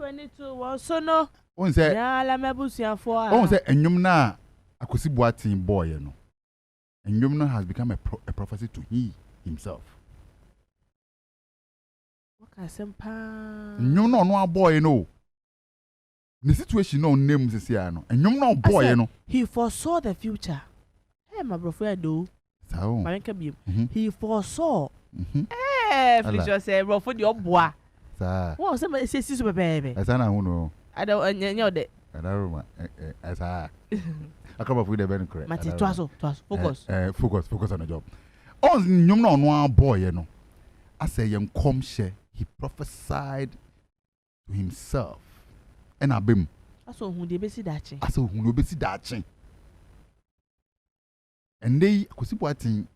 2022 was so no. On say la mebusia for. On say enyum na Akwesi Boateng boy no. Enyum no has become a prophecy to he himself. Waka sempa. Enyum no boy no. The situation no name this year no. Enyum no boy no. He foresaw the future. Hey my brother do. So. He foresaw. Felicia say bro for the obwa. Sir. What say super baby. Asana who no. I don't know that. I don't know. Asa. I come up with a very correct. Mati twaso focus on the job. On nyum no one boy no. I say young come share he prophesied to himself. And abim. Aso hu de besi dachi. Aso hu no besi dachi. And they Akwesi Boateng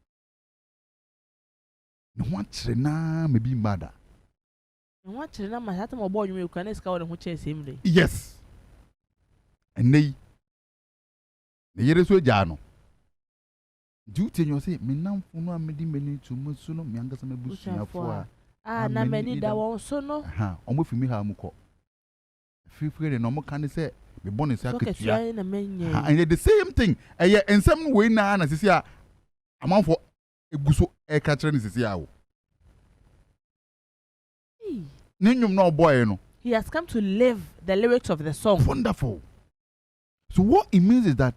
no one trena maybe mother. No one trena ma hata mo boy you can esca won ho che same day. Yes. And they yere so ja no. Do you say me nam funu amedi meni to musu no me angasa me busuafo a na meni da won so no. Ha omo fi mi ha mu ko. Free no mo kan say me born say akatua. And the same thing. And some way na na sisi a amanfo eguso e ka kire ni sisi a wo. Ninyum no boy no. He has come to live the lyrics of the song. Wonderful. So what it means is that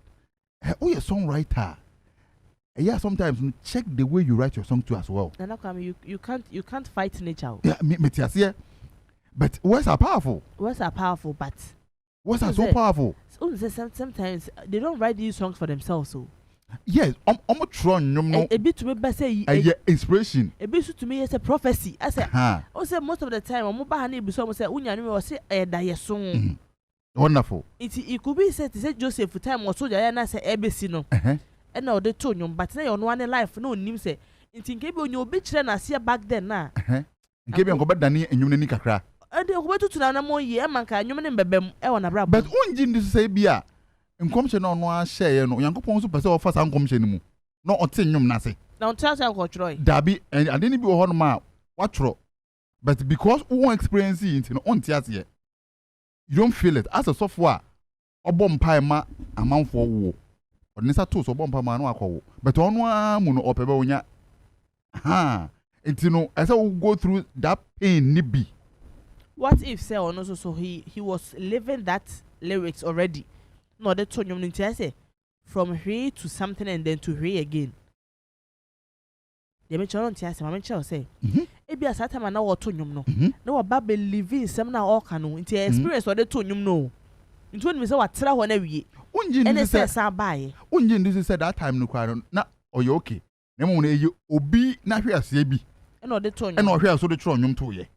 oh you're a songwriter. Yeah, sometimes check the way you write your song too as well. Nana Kwame, you can't fight nature. Yeah, me but words are powerful. Words are powerful, but words are so powerful. Sometimes they don't write these songs for themselves. So yes, I'm a tron. A bit to me, say inspiration. A bit to me is a prophecy. I say, also most of the time, I'm mobile honey. Someone say, "Unya, we say a die song." Wonderful. It could be said to say Joseph for time or so. I say ABC no. And now the tone, but now on one life no name say. It in case you be children as here back then na. In case you go back Dani and you need kakra. And they go to na mo ye man ka nyum ne bebem e wona bra. But unjin this say bia. Nkomhye no no a share no. Yankopon so pese ofa san nkomhye ni mu. No ote nyum na se. Na on tell say ko chroy. Dabi and adeni bi ho no ma wa chro. But because who experience it no on tia se. You don't feel it as a software. Obom pai ma amanfo wo. Odinisa tools obom pai ma no akwo. But Onua mu no opebe onya. Ha. It no I say we go through that pain nibi. What if say or no so he was living that lyrics already? No, the tone you need to say from here to something and then to here again. They mention on tiasa, mention say. Ebi asata ma na wo tone you no. No ba believe some na all kanu. Into experience or the tone you know. Into when me say what tra ho na wie. Unjin say sa buy. Unjin this say that time no kwaro na oyo okay. Na mo na eyi obi na hwe ase bi. E no the tone. E no hwe aso de tro nyum to ye.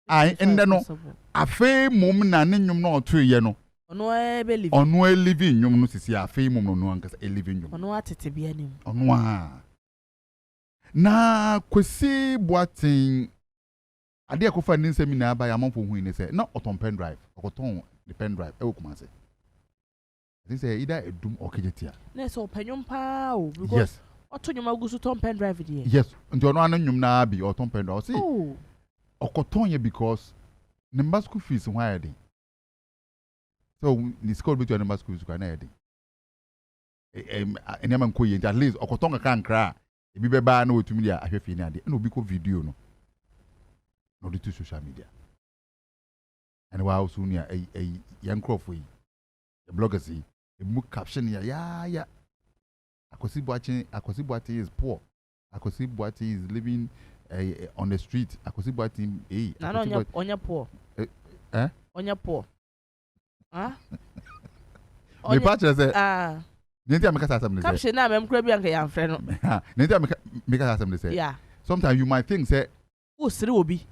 Ai ende no afe mom na ne nyum no to ye no. Onua be live. Onua living nyum no sisi afe mom no no ankasa e living nyum. Onua tete bi anim. Onua. Na Akwesi Boateng ade akofa ni nsemi na aba ya manfo hu ni se na oton pen drive okoton the pen drive e wokuma se. This say either edum or kejetia. Na so panyum pa o because yes. Oto nyum agusu ton pen drive there. Yes. Nti ono anu nyum na abi oton pen drive. See. Oh. Okoton ye because number school fees why dey. So the school between number school fees na dey. Enya man ko ye at least okoton ka nkra ebi beba na otumi dia ahwefi ni ade na obi ko video no. No do to social media. And why also near a young crofty. The bloggers see a book caption here. Yeah. Akwesi Boateng is poor. Akwesi Boateng is living on the street. Akwesi Boateng on your poor. On your poor. Huh? Me patch say Nenti ameka say caption na mem kura bi anka yan frɛ no. Nenti ameka say yeah. Sometimes you might think say oh sire obi.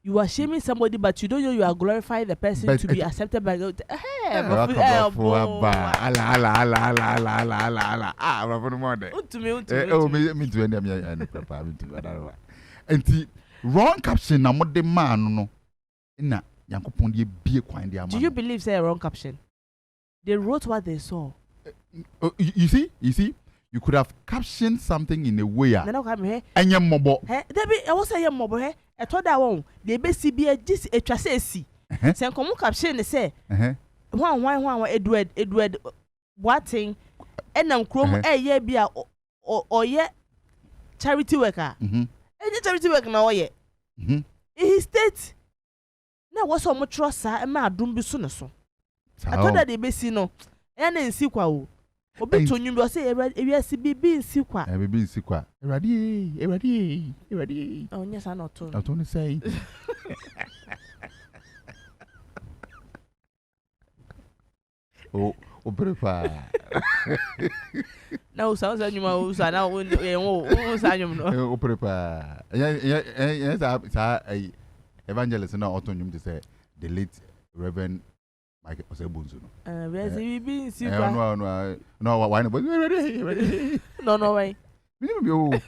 You are shaming somebody, but you don't know you are glorifying the person but to be accepted by God. Allah. Me do them and wrong caption na mo de man no. Na Yankopon dey bie kwan dey. Do you believe say a wrong caption? They wrote what they saw. You see? You could have captioned something in a way. Nana come here. Enya mobo. Debi, I was say mobo he. I told that one. They be CBA just etwa say si. Say nkomo caption ne say one Edward Boateng enam krom ye bia oye charity worker charity work na oye he state na was so much trust e ma adum bi so ne so I thought that they be see no e na nsi kwa o obi to nyum do say ewiase bibi nsi kwa bibi nsi kwa Eradi oh yes I not to ne say o prepare na usa nyuma usa na usa nyum no o prepare ya sa evangelist na oto nyum to say the late Reverend Michael Osei Bonzo no where's he been see kwa no why no ready no way minimum yo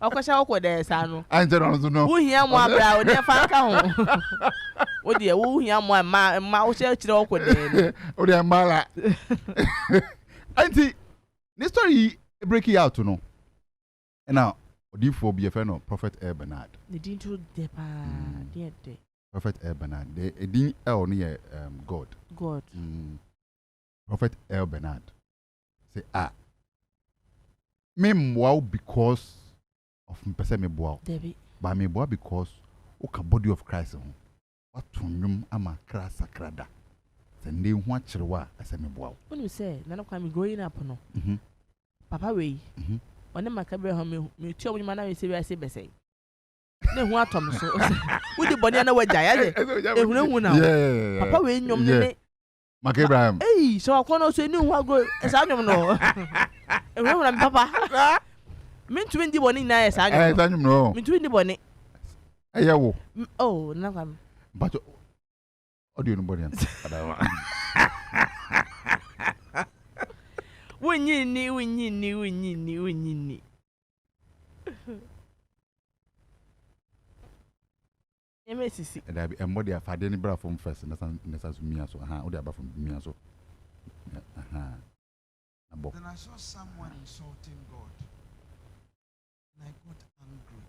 akwasha okwo de sa no anje no wo hia mo abra o de fa ka ho o de wo hia mo ma o che kire okwo de o de mala anti the story break it out no and now odifo be a no Prophet Bernard the din to de pa de Prophet Bernard the din el near God Prophet Bernard say me wow because of mpese me boa but me boa because o body of Christ ho watonwum ama kra sakrada se ne hu akyerewa ase me boa when you say na Kwame growing up no papa we one makabe ho me tu omnyuma na we say bese ne hu atom so wo di body na wagya ya de ehunu na papa we nyom ne Mark Abraham so akono so ni hu agro esa nyom no ehunu na papa me tu ndi body na esa nyom no me tu ndi body wo oh na Kwame but audio no body Winnie. MSC. There be a body of Fadeni bra from first, and that's me so. Or the above from me so. Then I saw someone insulting God, and I got angry.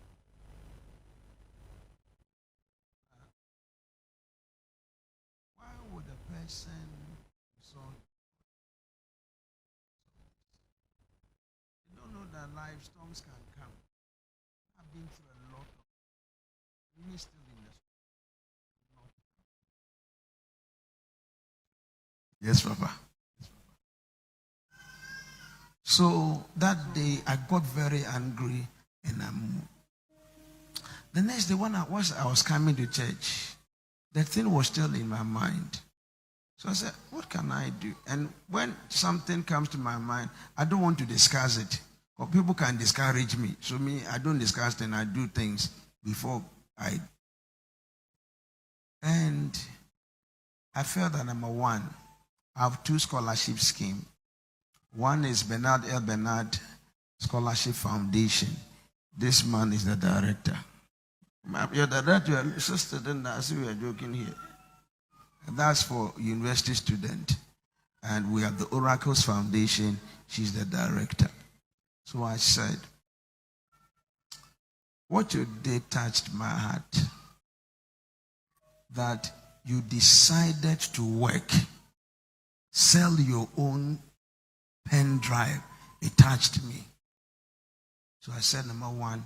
Why would a person insult? You don't know that life storms can come. I've been through a lot of many still in this. Yes, Papa. So that day I got very angry and the next day when I was coming to church, that thing was still in my mind. So I said, what can I do? And when something comes to my mind, I don't want to discuss it. Or people can discourage me. So I don't discuss things, I do things before I. And I felt that number one, I have 2 scholarship schemes. One is Bernard L. Bernard Scholarship Foundation. This man is the director. You're the director, sister, then I see we are joking here. That's for university student. And we have the Oracles Foundation. She's the director. So I said, what you did touched my heart. That you decided to work, sell your own pen drive. It touched me. So I said, number one,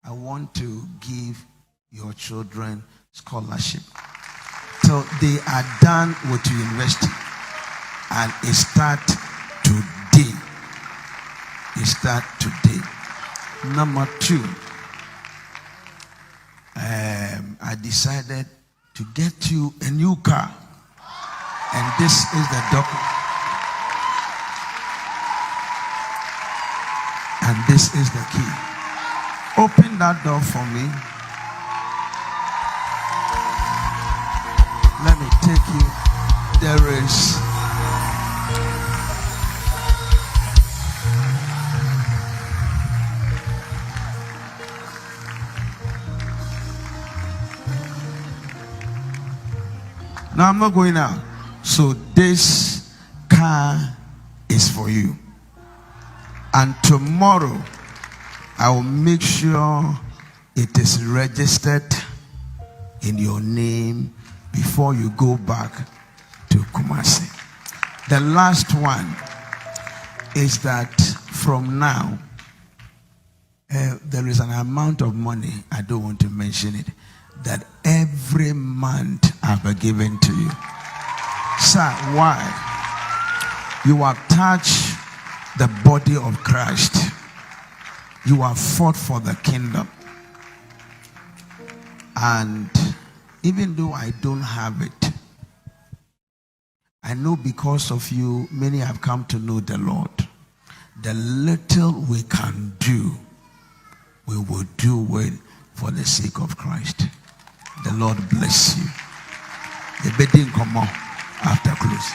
I want to give your children scholarship. So they are done with university. And it starts today. It starts today. Number 2, I decided to get you a new car. And this is the document. And this is the key. Open that door for me. Let me take you. There is now I'm not going out. So this car is for you. And tomorrow, I will make sure it is registered in your name before you go back to Kumasi. The last one is that from now, there is an amount of money, I don't want to mention it, that every month I've been given to you. Sir, why? You have touched the body of Christ. You have fought for the kingdom. And even though I don't have it, I know because of you, many have come to know the Lord. The little we can do, we will do it for the sake of Christ. The Lord bless you. The bedding come on after close.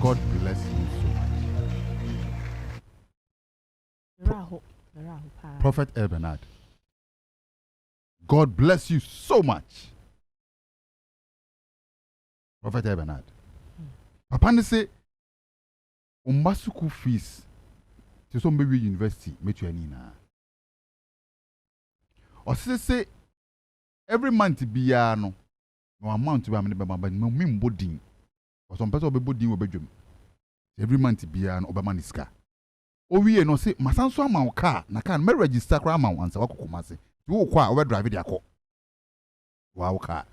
God bless you so much. Prophet Bernard. God bless you so much. Prophet Bernard. Papa ne say umasuku fees to some baby university metu ani na. O say every month biya no amount ba me be ma me mbodin. O some person obebodin obedwem. Every month biya no obama niska. O wie no say masanso ama wo car na car me register kra ama wo ansa wakokoma se. Wo kwa o drive dia ko. Wa wo car.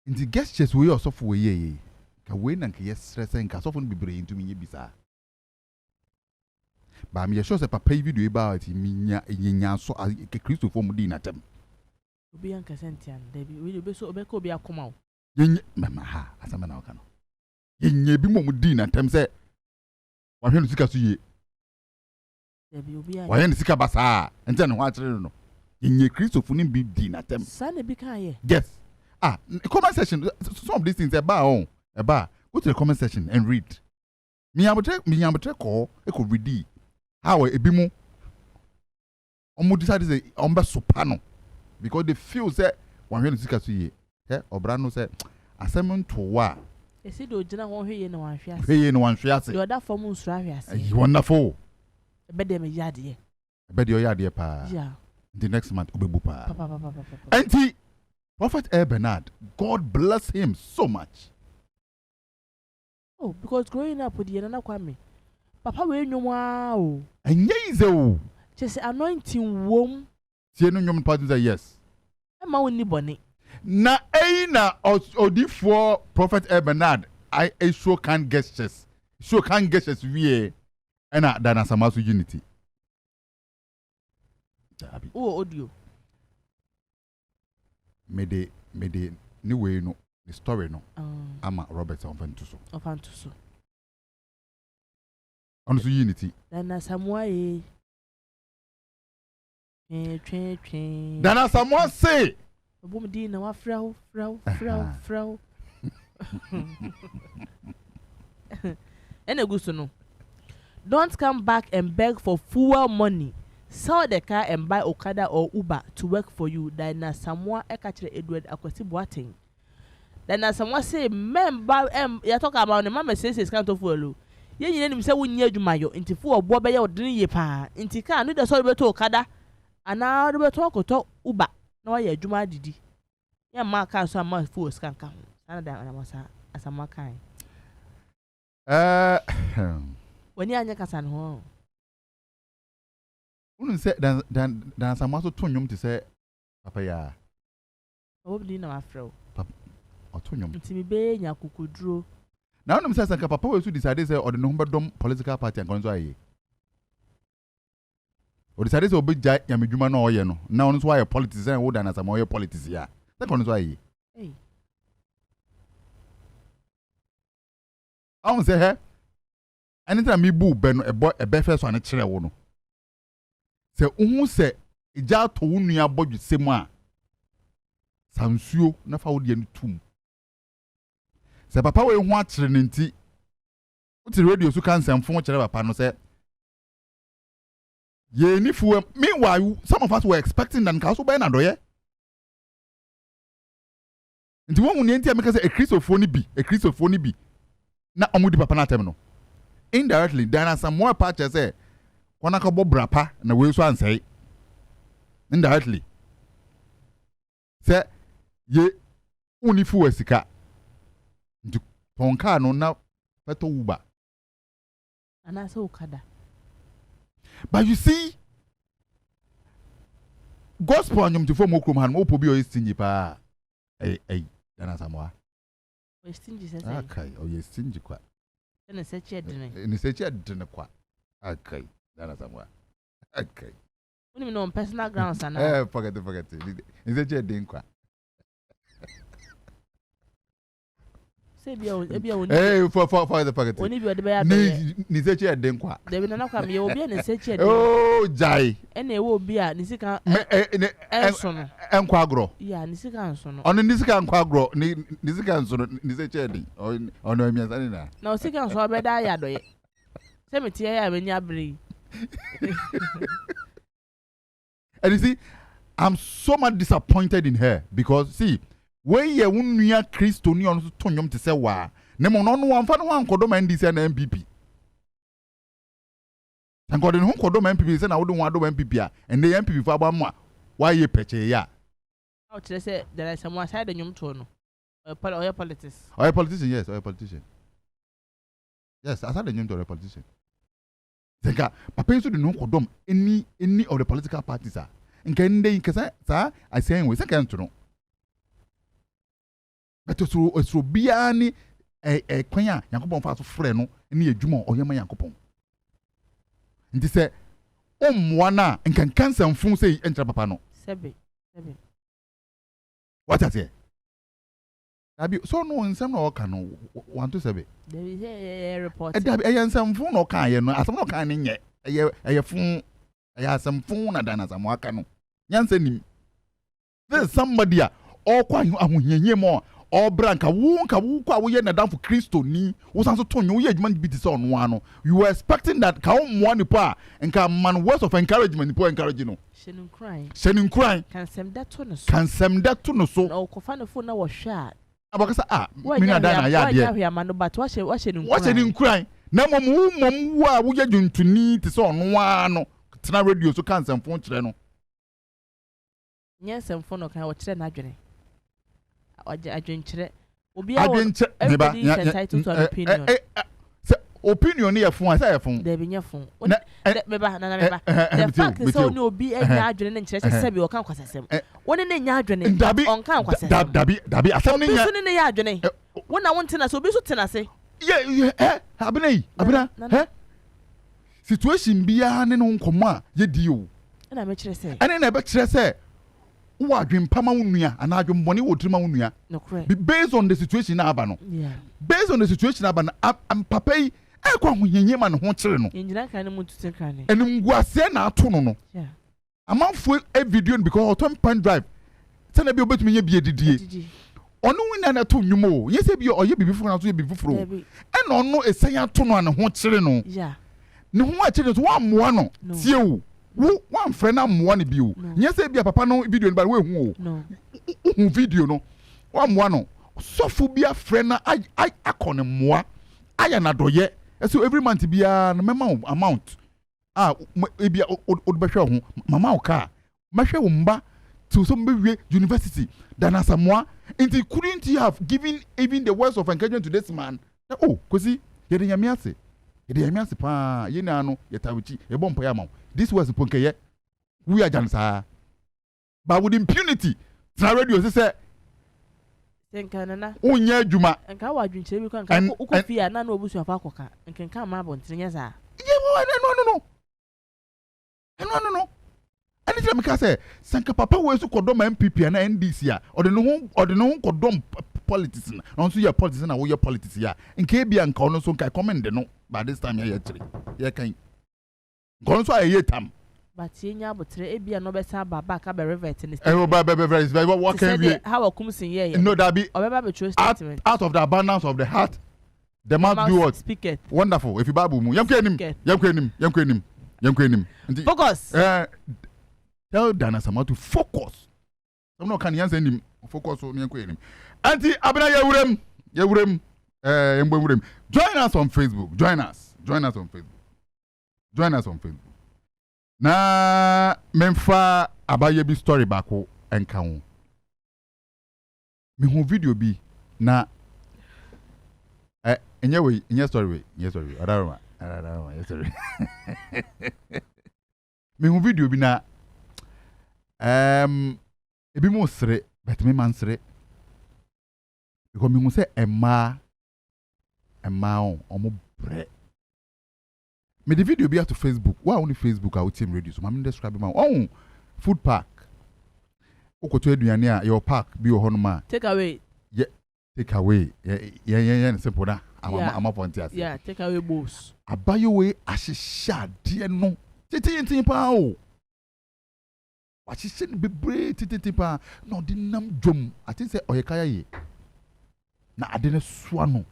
In the gestures we also for ye ka we na nke stress nka so for bibre ntumi nye bisa ba me sure say papa video ba ati minya enya so ke Christopher mu di na tem obi anka sentian debi we be so obe ka obi akoma o yenye mama ha asama na oka no yenye bi mu di na tem say wa hwe no sika so ye debi obi a wa ye no sika basa ente ne ho a kire no yenye Christopher ni bi di na tem sa na bi kan ye yes. Comment section. Some of these things go to the comment section and read. Me ambetre call. I could read. How a bimu. Omo decide say ombe sopano because they feel say one hwe sika so ye. Obrano say asem to wa. E say do gina won hwe ye na wan hwe ase. Hwe ye na wan hwe ase. The other form nsura hwe ase. Wonderful. Be dem yade ye. Be de yade pa. Yeah. The next month obebu pa. Papa. Auntie Prophet Bernard, God bless him so much. Oh, because growing up with the Nana Kwame, Papa we no wow. And yezo. Just anointing womb. See no nyom part say yes. Am I ni boni? Na odi for Prophet Bernard, I show can gestures. Show can gestures we and that Asamoah unity. Oh, audio. Me de ni way no the story no ama Robert Onfantuso on so unity then Asamoah then Asamoah say obum di na wa frau ene gusto no don't come back and beg for fuel money. Sell the car and buy Okada or Uber to work for you. Then Asamoah ekachire Edward Akwesi Boateng. Then Asamoah say member ya talk about the mama says can't follow. Ye nyine nim say wonye adwuma yo nti fu obo be ye odene ye pa. Nti car no dey so be to Okada ana do be to okoto Uber na wa ye adwuma didi. Ye ma car so ma fu scan ka ho. Sana da na masa Asamoah kan. Woni anya kasa no ho. Wouldn't say dan Asamoah so to nyom to say papa ya Obdi na afro papa o to nyom nti mi be nya kukuduro na wonum say sanka papa we so decide say o de no dom political party and konzo aye o decide say obi ja yamedwuma na oye no na won so aye politics and wo dan Asamoah oye politics ya that konzo aye eh I won say he anytime me bu be no e be first one kire wo no se uhu se ija to wunu abodwe semu a sansuo na fa wode anu tum se papa we hu akire ne nti uti radio so kan semfo kire papa no se ye ni fu meanwhile some of us were expecting that ka so be na doye nti won hu ne nti ameka se a Christopher ni bi na omudi papa na atem no indirectly Dana Asamoah patch say kwana ka bo brapa na we so ansai indirectly say ye unifu asika nti tonka no na feto uba ana so kada. But you see gospel anyum to form okrom han opo bi o stingy pa Dana Asamoah We stingy say okay o ye stingy kwa na se che dene ni se che dene kwa okay Dana Asamoah okay we no personal grounds ana forget ni se che den kwa say bia oni for the forget oni bia de be ya be ni se che den kwa de bi na kwa me obi na se che den oh jai ene wo obi a ni sika enso no enkwa agro ya ni sika enso no ono ni sika enkwa agro ni sika enso no ni se che den ono emiasa ni na o sika enso be da ya doye se me tie ya be nya bere. And you see, I'm so much disappointed in her because see, where ye unuya Christo ni onu tonyom te se wa. Nemo no no amfa no ankodoma NDC na MPP. Anko de no kodoma MPP se na wo de wo adoma MPP a and the MPP fa ba mo a why ye peche ya. O tire se there is someone side nyom to no. Oya politics. Oya politician, yes, oya politician. Yes, I said the nyom to a politician. Seka papa yesu de no kodom any of the political parties are nka ndey nkasa sa I say we seka nto no beto so bia ni kwan a Yakobon fa so frɛ no ne adwuma oyema Yakobon nti sɛ omwa na nka kansamfun sɛ entra papa no sebe what ase abi so no nsɛm na ɔka no 1 to 7 there is a report abi nsɛmfun na ɔka ye no asɛm na ɔka ne nyɛ ɛyɛ fun ɛyɛ asɛmfun na Dana Asamoah aka no nyansa nim there is somebody a ɔkɔ ahohiahie mo ɔbra nka wo kwa wo ye na dan for Kristo ni wo san so tonyo wo ye adwuma bi ti sɛ ɔno ano you were expecting that ka wo mo ni pa nka man words of encouragement po encourage no shenin crying kan sem da to no so na ɔkɔfa no phone na wo hwa abakasa me na Dana ya de ya ma no but wa shenin crying na mom wo a wo ye dwuntuni ti sɛ ɔno ano tena radio so kan sem phone kyerɛ no nyɛ phone no kan wo kyerɛ na adwene adwenkyerɛ obi everybody is entitled to an opinion. Opinion ni yɛfun asa yɛfun. Dɛbi nyɛfun. Meba. The fact is sɛ ɔne obi nya adwene ne nkyerɛ sɛ sɛbi ɔka nkwasasɛm. Wɔne ne nya adwene ɔnka nkwasasɛm. Dabi asɛm ne nya. Obi so ne yɛ adwene. Wɔn na wɔn tena so obi so tena se. Abena situation biara ne no nkɔmɔ a yɛdi o. Ɛna mɛ kyerɛ sɛ. Ɛne na ɛbɛkyerɛ sɛ wo adwempa ma wo nua ana adwembɔne wo trima wo nua. Based on the situation na aba no. Based on the situation aba no papa yi ekwa hoyenye ma ne ho kyere no. Enjina kan ne mutu kan ne. Enim guase na ato no no. Amanfo e video no because auto pen drive. Say na bi obetumi nye bi edidie. Ono wina na to nwum o. Yese bi oye bibi fufuro na so ye bibi fufuro. E na ono esan ato no na ho kyere no. Ne ho a kyere so wa moa no. Tie o. Wo wan friend na moa ne bi o. Nyese bi papa no video no ba we hu o. Hu video no. Wa moa no. Sofu bi a friend na akone moa. Aya na doye. So every month bi a no mema amount. E bi o be hwe ho. Mama o ka. Mahwe wo mba to some be university. Dana Asamoah and couldn't you have given even the words of encouragement to this man? Oh, kosi ye de nyame ase. Ye de nyame ase pa ye na no ye tawichi e bom pa ya ma. This was ponkeye. We are jansa. But with impunity, na radio say Nkanana. Onya adwuma. Nka wa adwunkyere bi kwa nka ukofia na na obusu afa akoka. Nkenka ma abontere za. No. And if you say, Sanka Papa was to condom MPP and NDC, or the no condom politics, and so your politician or your politics, in KB and Conoso can comment the no by this time. Yeah, can Gonso a year time. But Yenya Butre, Ebia no better back up a revert in the what can we how a comes in here? No, that be out of the abundance of the heart. The mouth do what? Speak it. Wonderful. If you babu, young Focus. Tell Dana Asamoah to focus. I'm not can answer him. Focus on him. Auntie Abena Yawurem. Join us on Facebook. Join us on Facebook. Na memfa abaye bi story bako enka ho. Me hu video bi na enye story. Adaroma, yes sorry. Me hu video bi na ebi mo sere, but me man sere. Because me hu say emma omo bre. Me the video be out to Facebook. Why only Facebook I would team radio? So I'm describing my own food park. Okoto aduane a your park be your honoma. Take away. Yeah, take away. Yeah, simple da. I'm up on tias. Yeah, take away boss. Abayo we ashisha die no. Titi pa o. Ashisha bebre titi pa. No di nam dwom. I think say oyekaya ye. Na ade ne soa no.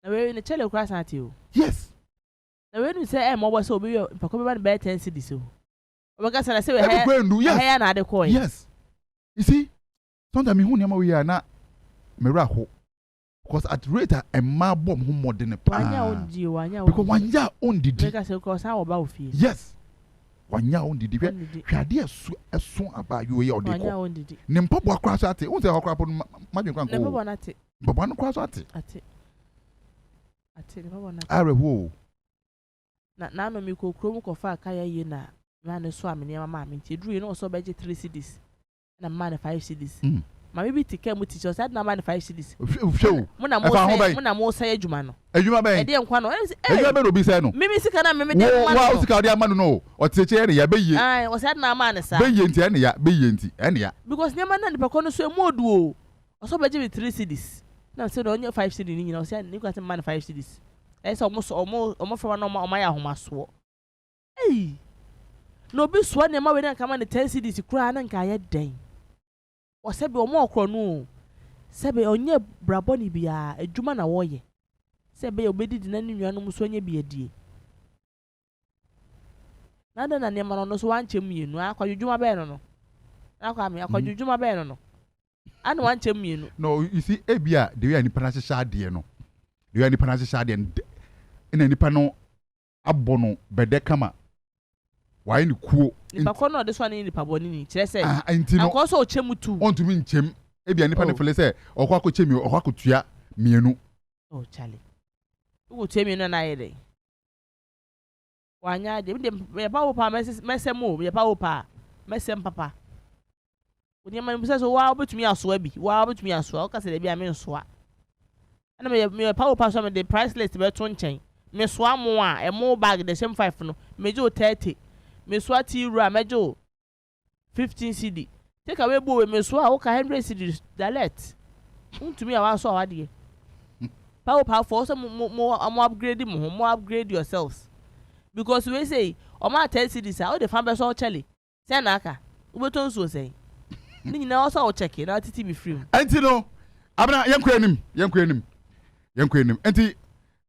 Na we in chele cross at you. Yes. Na when you say mo was so be pako be ban 10 cedis o. Obaka say we yes. Na ade coin. Yes. You see, sometimes me hu niam we na mera ho. Because at rate a ma bomb hu more than a plan. Because wanya on didi. Because of course how about feel. Yes. Wanya on didi. Hwade so aba you we odeko. Wanya on didi. Nimpa bo akra so ate. Won say akra po madwen kwan ko. Nimpa bo na ate. Baba no kwa so ate. Ate nimpa bo na ate. Are ho. Na no mi ko krom ko fa kaya ye na na so amene mama me nti duru ye no so beje 3 cedis. Na man 5 cedis. Ma me bi tike mu teacher said na man 5 cedis. Mo na mo say adwuma no. Adwuma ben. E de nkwa no. Adwuma ben obi say no. Mimi sika na mimi de nkwa no. Wa sika de amanu no. O teacher ene ya beye. Ai, o said na man sa. Beye nti ene ya, beye nti ene ya. Because nyama na nipa kono so emodu o. O so beje 3 cedis. Na say no onye 5 cedis ni nyina o say ni kwate man 5 cedis. E say omo fa na omo ya homaso. Ei. No bi so na ma we na kama ne 10 cedis kura na nka ye den. O sebe omo okro no. Sebe onye braboni bia adwuma na wo ye. Sebe obedidi na nnuanum so onye bia die. Nada na nema no so wanchem mienu akwadwuma be no. Akwadwuma be no. Anu wanchem mienu. No, you see ebia the way nipa na hyehyɛ ade no. The way nipa na hyehyɛ ade ina nipa no abono bede kama. Why ni kuo? Nipa kono de so na nipa boni ni kire se. Akọ so ochemutu. Ontumi nchem. Ebia nipa ne fele se okwa akochemi okwa akotua mienu. Oh Charlie. Ugo tua mienu na yede. Wanya de me pa wo pa mesemo, me pa wo pa. Mesem papa. Oni ma mbisa so wa obetumi aso abi. Wa obetumi aso. O ka se de bia me nso a. Ana me pa wo pa so me the price list be to nchen. Me so amo a e mo bag the same 5 no. Me jo 30. Me so ati rua me jo 15 cedi. Take away bo me so a wo ka 100 cedi dalet. Untumi a wa so a wade. Pa for so mo upgrade mo upgrade yourselves. Because we say o ma 10 cedis a o the fan be so chele. Say na aka. Ubeton so say. Ni nyina o so o check na titi be free. Enti no. Abna yankwanim. Enti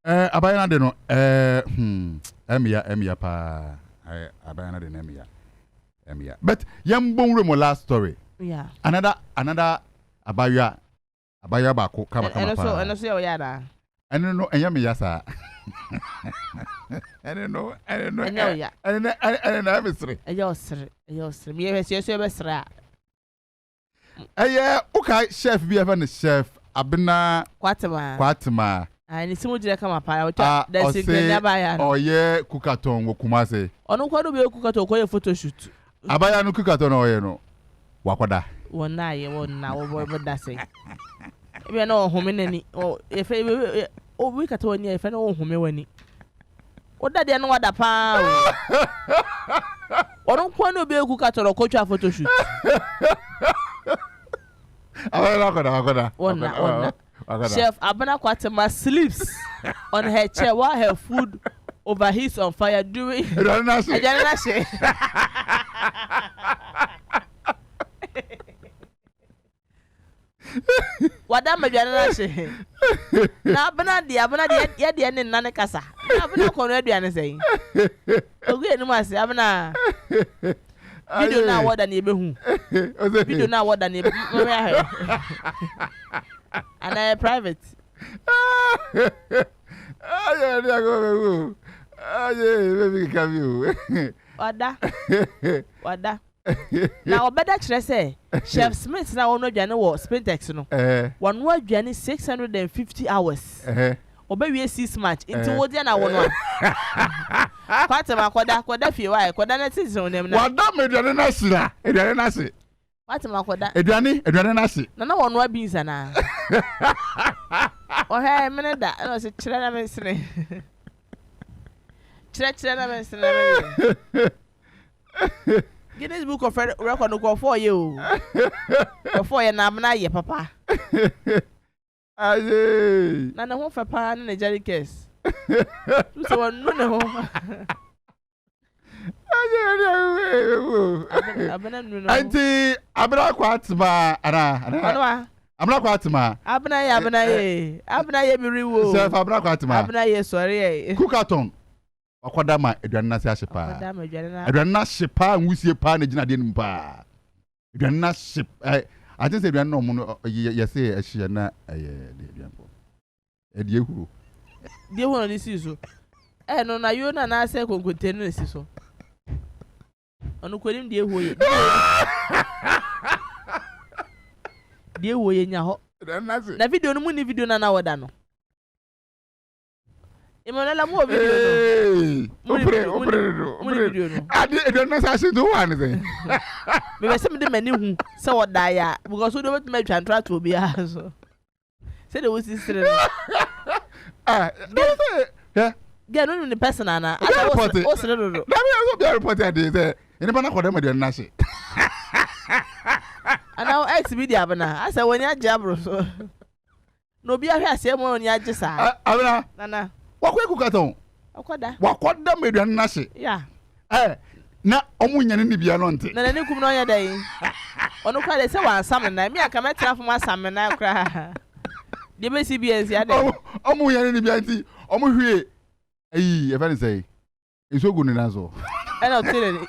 abayana de no emia pa abayana de emia. But yambon mo last story. Yeah. Another abaya ba ko kama pa. Eno so ya da. Eno no enyame ya sa. Eno no. Eno amesre. Eyo sre. Me ye so be sre. Okay, chef bi ever chef abna kwatema. Ni simu dire kama pa o ta da single na ba ya. Oye kukaton wo kumase. Onu kwado be kukaton ko ye photo shoot. Abaya no kukaton no oye no. Wakwada. Wona ye wona wo boy da say. Ebe na ohome nani. O efe o we katon ni efe na ohome wani. O da de no wada pa o. Onu kwado be kukaton ko twa photo shoot. Wakwada. Wona. Chef Abana Kwatema sleeps on her chair while her food overheats on fire during Ajanashe. Wadama Janashe. Na Abana ya di ene nane kasa. Na Abana kono aduane sei. Ogu enum ase Abana. Video na wada na ebehu. Video na wada na ebehu. And I private. Yeah, go. Yeah, baby, come you. Wada. Now, better say, Chef Smith now no Jana was Spintex no. One word Jenny 650 hours. Obey we 6 months into what then I want. Quatama kwada fi why kwada na season them na. Wada me dwane na sira. Edwane na se. Quatama kwada. Edwane na se. Na one wa beans na. Oh hey me da no se kire na me sene. Kire na me sene. Guinness Book of Record no go for you. For you na na ye papa. Aye. Na ho fa pa na Jerry case. So one no no. Auntie, abra kwatma ana. Onua. Abra kwatma. Abna ye mi riwo. Sir, abra kwatma. Abna ye sorry. Kukaton. Akwada ma edwane na se ahyepa. Akwada ma edwane na. Edwane na hyepa nwusie pa na gina de nimpa. Edwane na hyep. I think edwane no mo yese ahye na edwane po. Edi ehuru. Die ho no si so. No na yo na se konkote no si so. Onu kwanim die ho ye. Die ho ye nya ho. Na video no mu ni video na woda no. Imonela mu video no. Opre video no. Ade edwana sa se do wan ze. Me be se me de mani hu se woda ya because we do bet me twantra to obi a so. Say the was sister. Yeah. Get on the person ana. O se do. Na me go be report ade say. Ene bana koda me de na se. Ana ex video abana. Asa woni ajabro so. No bi ahwe ase mo woni age sa. Abana. Nana. Wakwe kukaton. Wakoda me de na se. Yeah. Na omunyane ni bia no nte. Na ne kum no nya dai. Onu kwa de se wan sam na me aka metra fo ma sam na kra. De be CBS ya de. Omunyane ni bia nti omuhwie. Ayi, e fa ni say. Isogu ni nazo. No tell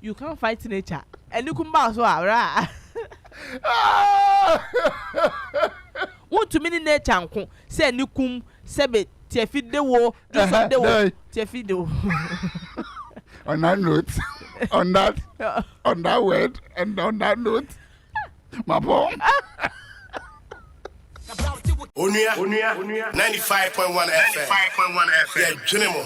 you can't fight nature. And you come back so right. Want to mean nature anko say nikum sebe tiafi de wo do so de wo tiafi de wo. On that note, on that word and on that note, my boy. Onua 95.1 FM. Yeah, Junimo.